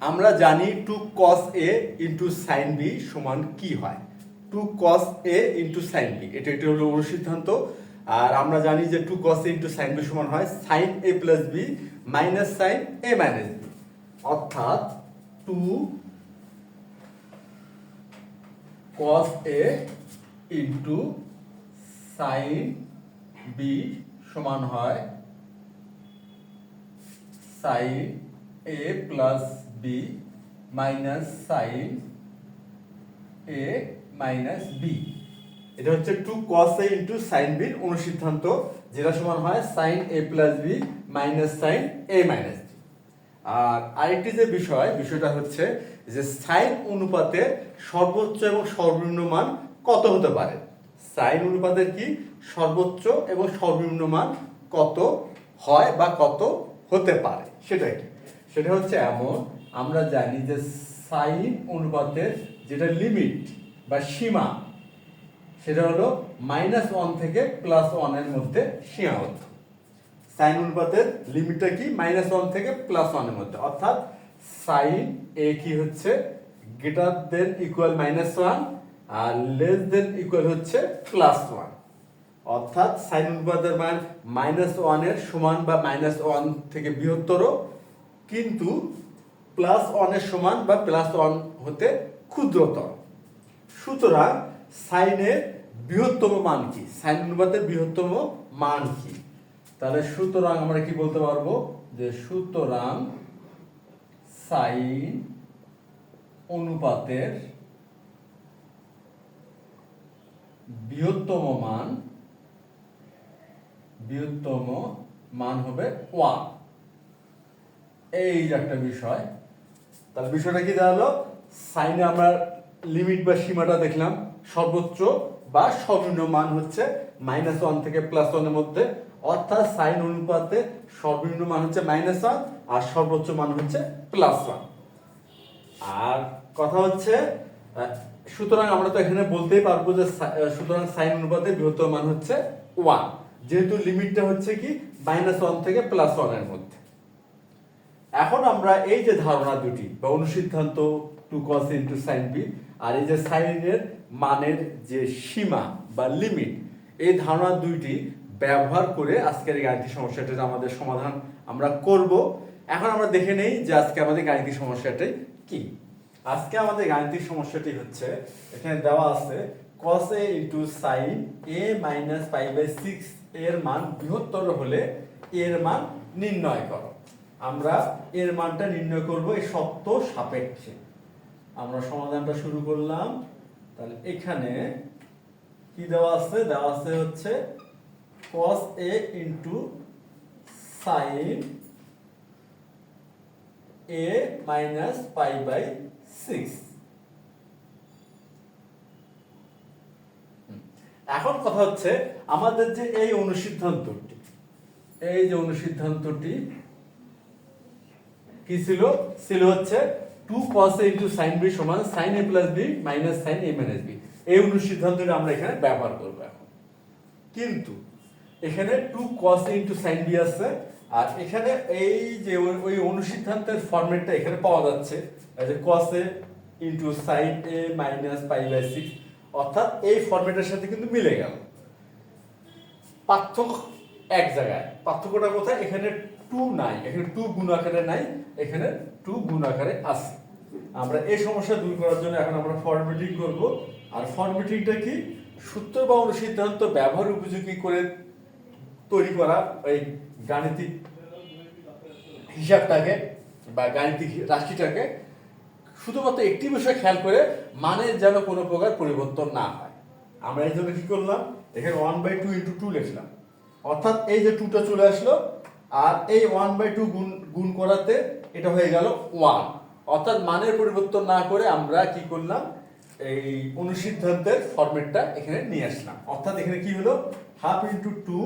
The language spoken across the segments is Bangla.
আমরা জানি 2 cos a into sine B সমান কি হয়। 2 cos a into sine B এটা হলো অনুসিদ্ধান্ত। আর আমরা জানি যে 2 cos a into sine B সমান হয় sine a plus B minus sine a minus B, অর্থাৎ 2 cos a into sine B সমান হয় sine a plus B minus sine a minus B. এটা হচ্ছে 2 cos a ইন্টু সাইন বির অনুসিদ্ধান্ত, যেটা সমান হয় sine a plus B minus sine a minus B. আর আরেকটি যে বিষয়টা হচ্ছে যে সাইন অনুপাতের সর্বোচ্চ এবং সর্বনিম্ন মান কত হতে পারে। সাইন অনুপাতের কি সর্বোচ্চ এবং সর্বনিম্ন মান কত হয় বা কত হতে পারে সেটা কি, সেটা হচ্ছে এমন। আমরা জানি যে সাইন অনুপাতের যেটা লিমিট বা সীমা সেটা হলো -1 থেকে +1 এর মধ্যে সীমাবদ্ধ। সাইন অনুপাতের লিমিটটা কি -1 থেকে +1 এর মধ্যে, অর্থাৎ সাইন এ কি হচ্ছে গ্রেটার দেন ইকুয়াল -1 আর লেস দেন ইকুয়াল হচ্ছে +1, অর্থাৎ সাইন অনুপাতের মান -1 এর সমান বা -1 থেকে বৃহত্তর, কিন্তু +1 এর সমান বা +1 হতে ক্ষুদ্রতর। সুতরাং সাইনের বৃহত্তম মান কি, সাইন অনুপাতের বৃহত্তম মান কি? তাহলে সুতরাং আমরা কি বলতে পারবো যে সুতরাং সাইন অনুপাতের বৃহত্তম মান হবে 1। এই যে একটা বিষয়, তাহলে বিষয়টা কি দাঁড়ালো, সাইনে আমরা লিমিট বা সীমাটা দেখলাম, সর্বোচ্চ বা সর্বনিম্ন মান হচ্ছে -1 থেকে +1 এর মধ্যে, অর্থাৎ সাইন অনুপাতে সর্বনিম্ন মান হচ্ছে -1 আর সর্বোচ্চ মান হচ্ছে +1। আর কথা হচ্ছে সুতরাং আমরা তো এখানে বলতেই পারবো যে সুতরাং সাইন অনুপাতে বৃহত্তম মান হচ্ছে 1, যেহেতু লিমিটটা হচ্ছে কি -1 থেকে +1 এর মধ্যে। এখন আমরা এই যে ধারণা দুটি বা অনুসিদ্ধান্ত 2 cos a into sine B আর এই যে সাইনের মানের যে সীমা বা লিমিট, এই ধারণা দুইটি ব্যবহার করে আজকের এই গাণিতিক সমস্যাটির আমাদের সমাধান আমরা করব। এখন আমরা দেখে নেই যে আজকে আমাদের গাণিতিক সমস্যাটি কি। আজকে আমাদের গাণিতিক সমস্যাটি হচ্ছে, এখানে দেওয়া আছে cos a into sine a minus π/6 এর মান বৃহত্তর হলে এর মান নির্ণয় করো। আমরা এর মানটা নির্ণয় করব এই শর্ত সাপেক্ষে। আমরা সমাধানটা শুরু করলাম। তাহলে এখানে কি দেওয়া আছে, দেওয়া আছে হচ্ছে cos a into sine a minus π/6। এখন কথা হচ্ছে আমাদের যে এই অনুসিদ্ধান্তটি কি ছিল হচ্ছে 2 cos a into sine B সমান sine a plus B minus sine a minus B. এই অনুসিদ্ধান্তটা আমরা এখানে ব্যবহার করব এখন। কিন্তু এখানে 2 cos a into sine B আছে, আর এখানে এই যে ওই অনুসিদ্ধান্তের ফরম্যাটটা এখানে পাওয়া যাচ্ছে, এই যে cos a into sine a minus π/6, অর্থাৎ এই ফরম্যাটের সাথে কিন্তু মিলে গেল। পার্থক্য এক জায়গায়, পার্থক্যটা কোথায়, এখানে 2 নাই, এখানে 2 গুণ আকারে নাই, এখানে 2 গুণ আকারে আছে। আমরা এই সমস্যা দূর করার জন্য এখন আমরা ফরম্যাটিং করব। আর ফরম্যাটিংটা কি, সূত্র বা অনুসিদ্ধান্ত ব্যবহার উপযোগী করে তৈরি করা এই গাণিতিক হিসাবটাকে বা গাণিতিক রাশিটাকে শুধুমাত্র একটি বিষয় খেয়াল করে মানের যেন কোনো প্রকার পরিবর্তন না হয়। আমরা এই জন্য কি করলাম, এখানে 1/2 ইন্টু 2 লিখলাম, অর্থাৎ এই যে 2টা চলে আসলো, আর এই 1/2 গুণ করাতে এটা হয়ে গেল 1, অর্থাৎ মানের পরিবর্তন না করে আমরা কি করলাম, এই অনুসিদ্ধান্তের ফরম্যাটটা এখানে নিয়ে আসলাম। অর্থাৎ এখানে কি হলো, half into 2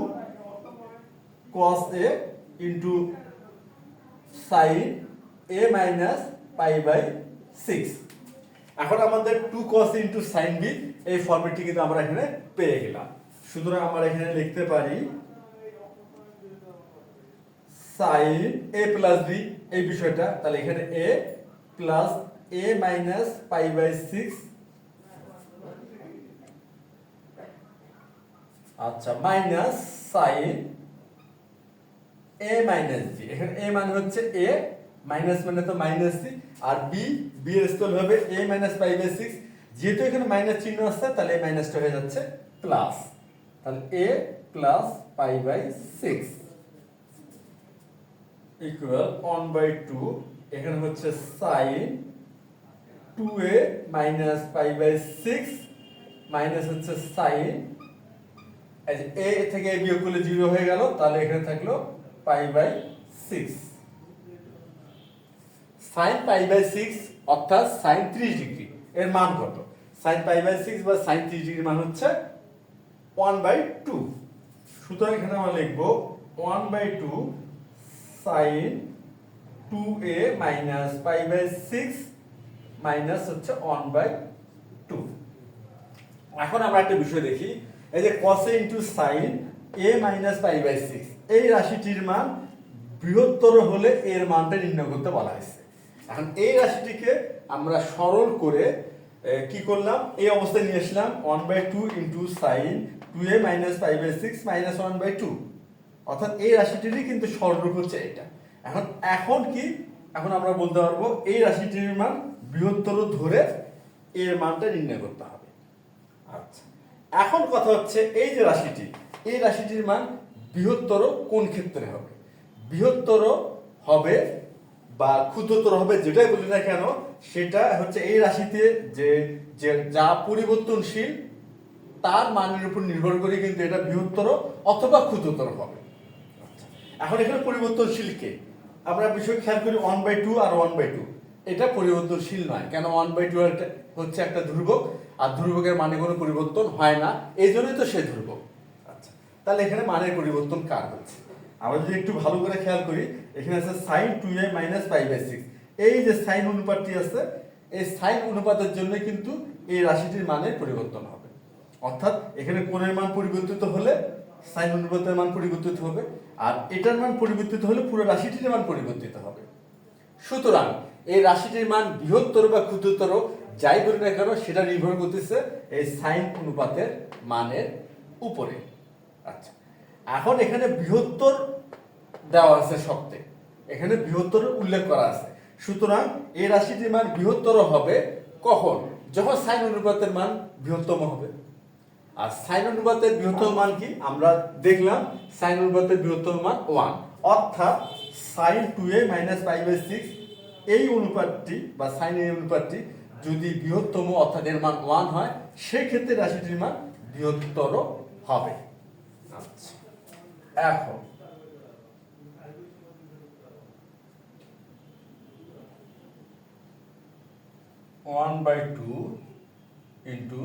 cos a into sine a minus π/6। এখন আমাদের 2 cos a into sine B এই ফরম্যাটটি কিন্তু আমরা এখানে পেয়ে গেলাম। সুতরাং আমরা এখানে লিখতে পারি সাইন a প্লাস বি এই বিষয়টা, তাহলে এখানে a plus A minus pi by 6, আচ্ছা, minus sine A minus B. এখানে এ মানে হচ্ছে এ, মাইনাস মানে তো মাইনাস সি, আর বি, বি এর স্থল হবে এ মাইনাস পাই বাই 6। যেহেতু এখানে মাইনাস চিহ্ন আছে তাহলে এই মাইনাসটা হয়ে যাচ্ছে প্লাস, তাহলে A plus pi by 6 equal 1/2। এখানে হচ্ছে sine 2a minus pi by 6 minus হচ্ছে সাইন, এই যে a থেকে a বিয়োগ করলে 0 হয়ে গেল, তাহলে এখানে থাকলো pi by 6। Sine pi by 6 অর্থাৎ সাইন 30 ডিগ্রি এর মান কত? সাইন পাই বাই 6 বা সাইন 30 ডিগ্রির মান হচ্ছে 1/2। সুতরাং এখানে আমরা লিখব 1/2 sine 2a minus pi by 6 minus হচ্ছে 1/2। এখন আমরা একটা বিষয় দেখি, এই যে cos a into sin a minus pi by 6, এই রাশিটির মান বৃহত্তর হলে এর মানটা নির্ণয় করতে বলা হয়েছে। এখন এই রাশিটিকে আমরা সরল করে কি করলাম, এই অবস্থায় নিয়ে আসলাম 1/2 into sin 2a minus pi by 6 minus 1/2, অর্থাৎ এই রাশিটিরই কিন্তু সরলরূপ হচ্ছে এটা। এখন কি, এখন আমরা বলতে পারবো এই রাশিটির মান বৃহত্তর ধরে এর মানটা নির্ণয় করতে হবে। আচ্ছা, এখন কথা হচ্ছে এই যে রাশিটি, এই রাশিটির মান বৃহত্তর কোন ক্ষেত্রে হবে? বৃহত্তর হবে বা ক্ষুদ্রতর হবে, যেটাই বলি না কেন, সেটা হচ্ছে এই রাশিতে যে যা পরিবর্তনশীল তার মানের উপর নির্ভর করে কিন্তু এটা বৃহত্তর অথবা ক্ষুদ্রতর হবে। এখন এখানে পরিবর্তনশীল কে? আমরা বিষয় খেয়াল করি 1/2 আর 1/2, এটা পরিবর্তনশীল নয়। কেন? 1/2 হচ্ছে একটা ধ্রুবক, আর ধ্রুবকের মানে কোনো পরিবর্তন হয় না, এই জন্যই তো সে ধ্রুবক। আচ্ছা, তাহলে এখানে মানের পরিবর্তন কার হচ্ছে? আমরা যদি একটু ভালো করে খেয়াল করি, এখানে আছে sin 2a minus pi by 6, এই যে সাইন অনুপাতটি আছে, এই সাইন অনুপাতের জন্য কিন্তু এই রাশিটির মানের পরিবর্তন হবে। অর্থাৎ এখানে কোণের মান পরিবর্তিত হলে সাইন অনুপাতের মান পরিবর্তিত হবে, আর এটার মান পরিবর্তিত হলে পুরো রাশিটির মান পরিবর্তিত হবে। সুতরাং এই রাশিটির মান বৃহত্তর বা ক্ষুদ্রতর যাই বলি না কেন, সেটা নির্ভর করতেছে এই সাইন অনুপাতের মানের উপরে। আচ্ছা, এখন এখানে বৃহত্তর দেওয়া আছে শর্তে, এখানে বৃহত্তর উল্লেখ করা আছে। সুতরাং এই রাশিটির মান বৃহত্তর হবে কখন? যখন সাইন অনুপাতের মান বৃহত্তম হবে। আর সাইন অনুপাতের বৃহত্তম মান কি? আমরা দেখলাম সাইন অনুপাতের বৃহত্তম মান 1, অর্থাৎ sign 2a minus pi by 6 এই অনুপাতটি বা সাইন এই অনুপাতটি যদি বৃহত্তম অর্থাৎ এর মান 1 হয়, সেই ক্ষেত্রে রাশিটির মান বৃহত্তর হবে। আচ্ছা, এখন one by two into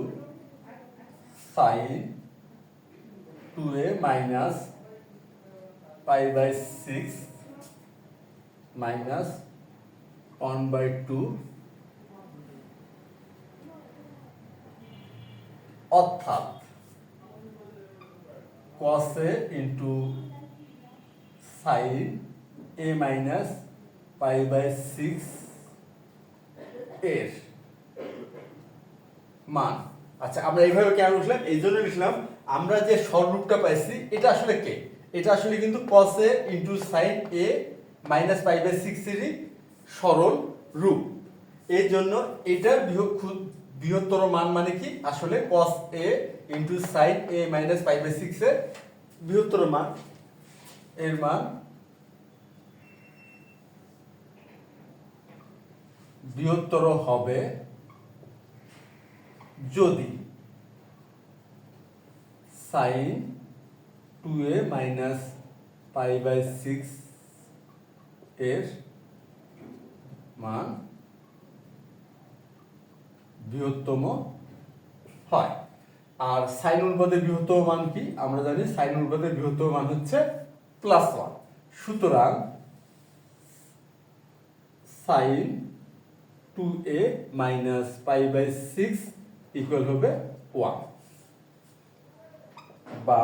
sine 2a minus pi by 6 minus 1/2, অর্থাৎ cos a into sine a minus pi by 6 এর মান। আচ্ছা, আমরা এইভাবে কেন লিখলাম? এই জন্য লিখলাম, আমরা যে সরলরূপটা পাইছি এটা আসলে কে? এটা আসলে কিন্তু cos a into sine a minus pi by 6 এরই সরল রূপ। এই জন্য এটার বৃহত্তর মান মানে কি? আসলে cos a into sine a minus pi by 6 এর বৃহত্তর মান, এর মান বৃহত্তর হবে যদি sign 2a minus pi by 6 এর মান বৃহত্তম হয়। আর সাইন অনুপাতের বৃহত্তম মান কি? আমরা জানি সাইন অনুপাতের বৃহত্তম মান হচ্ছে +1। সুতরাং sine 2a minus pi by 6 equal হবে 1, বা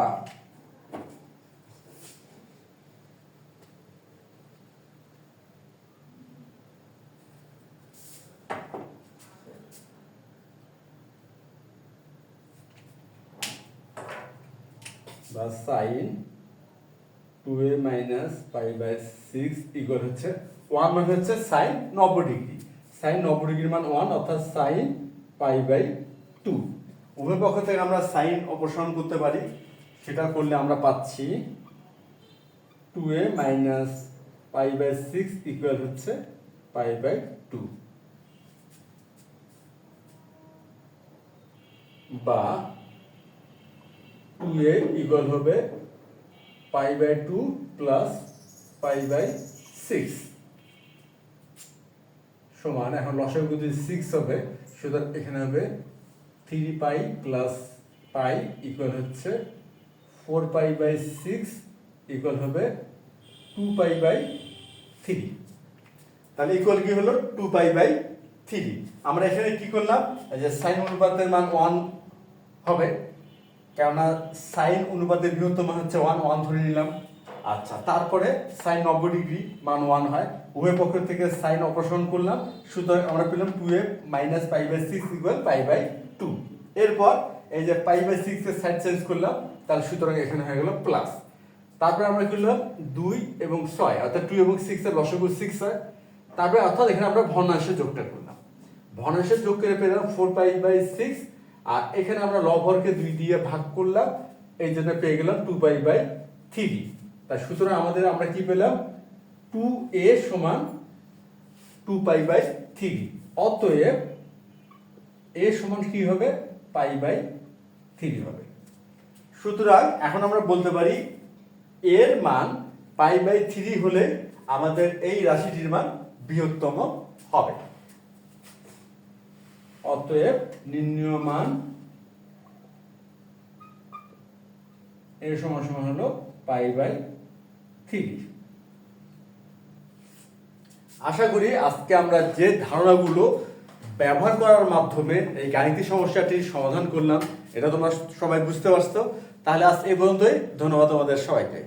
বা sine 2a minus pi by 6 equal হচ্ছে 1 মানে হচ্ছে সাইন 90 ডিগ্রি। সাইন 90 ডিগ্রির মান 1 অর্থাৎ সাইন পাই বাই 2। উভয় পক্ষ থেকে আমরা সাইন অপসারণ করতে পারি, সেটা করলে আমরা পাচ্ছি 2a minus pi by 6 equal হচ্ছে পাই বাই 2, বা 2a ইকুয়াল হবে pi by 2 plus pi by 6 সমান, এখন লসাগু যদি 6 হবে সুতরাং এখানে হবে 3 পাই প্লাস পাই ইকুয়াল হচ্ছে 4 পাই বাই 6 ইকুয়াল হবে 2 পাই বাই 3। তাহলে ইকুয়াল কি হলো 2 পাই বাই 3। আমরা এখানে কি করলাম, এই যে সাইন অনুপাতের মান 1 হবে, কেননা সাইন অনুপাতের বৃহত্তম মান হচ্ছে 1 ধরে নিলাম। আচ্ছা, তারপরে সাইন 90 ডিগ্রি মান 1 হয়, উভয় পক্ষ থেকে সাইন অপসারণ করলাম, সুতরাং আমরা পেলাম 2a minus pi by 6 equal pi by 2। এরপর এই যে পাই বাই 6 এর সাইড চেঞ্জ করলাম, তাহলে সুতরাং এখানে হয়ে গেল প্লাস। তারপরে আমরা করলাম 2 এবং 6 অর্থাৎ 2 এবং 6 এর লসাগু 6 হয়। তারপরে অর্থাৎ এখানে আমরা ভগ্নাংশের যোগটা করলাম, ভগ্নাংশের যোগ করে পেলাম 4 পাই বাই 6, আর এখানে আমরা লবহরকে 2 দিয়ে ভাগ করলাম, এই জন্য পেয়ে গেলাম 2 পাই বাই 3। তাই সুতরাং আমরা কি পেলাম 2a সমান 2 পাই বাই 3। অতএব a সমান কি হবে পাই বাই 3 হবে। সুতরাং এখন আমরা বলতে পারি এর মান পাই বাই 3 হলে আমাদের এই রাশিটির মান বৃহত্তম হবে। অতএব নির্ণেয় মান এর সমান সমান হলো পাই বাই 3। আশা করি আজকে আমরা যে ধারণাগুলো ব্যবহার করার মাধ্যমে এই গাণিতিক সমস্যাটির সমাধান করলাম, এটা তোমরা সবাই বুঝতে পারছো। তাহলে আজ এই পর্যন্তই, ধন্যবাদ তোমাদের সবাইকে।